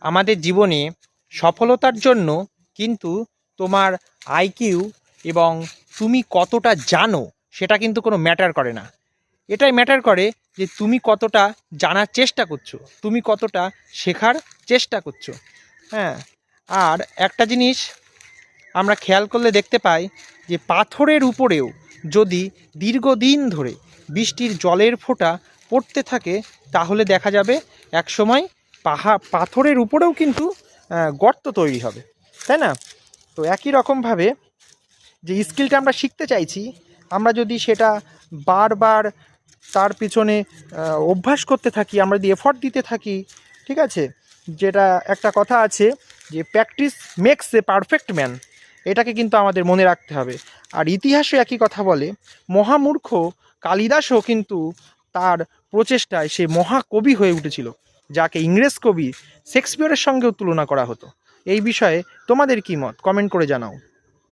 আমাদের জীবনে সফলতার জন্য কিন্তু তোমার আইকিউ এবং তুমি কতটা জানো সেটা কিন্তু কোনো ম্যাটার করে না। এটাই ম্যাটার করে যে তুমি কতটা জানার চেষ্টা করছো, তুমি কতটা শেখার চেষ্টা করছো। হ্যাঁ, আর একটা জিনিস আমরা খেয়াল করলে দেখতে পাই যে পাথরের উপরেও যদি দীর্ঘদিন ধরে বৃষ্টির জলের ফোঁটা পড়তে থাকে তাহলে দেখা যাবে একসময় পাথরের উপরেও কিন্তু গর্ত তৈরি হবে, তাই না? তো একই রকমভাবে যে স্কিলটা আমরা শিখতে চাইছি, আমরা যদি সেটা বারবার তার পিছনে অভ্যাস করতে থাকি, আমরা যদি এফর্ট দিতে থাকি, ঠিক আছে, যেটা একটা কথা আছে যে practice makes a perfect man, এটাকে কিন্তু আমাদের মনে রাখতে হবে। আর ইতিহাসে একই কথা বলে, মহামূর্খ কালিদাসও কিন্তু তার প্রচেষ্টায় সে মহাকবি হয়ে উঠেছিল, যাকে ইংরেজ কবি শেক্সপিয়রের সঙ্গেও তুলনা করা হতো। এই বিষয়ে তোমাদের কী মত, কমেন্ট করে জানাও।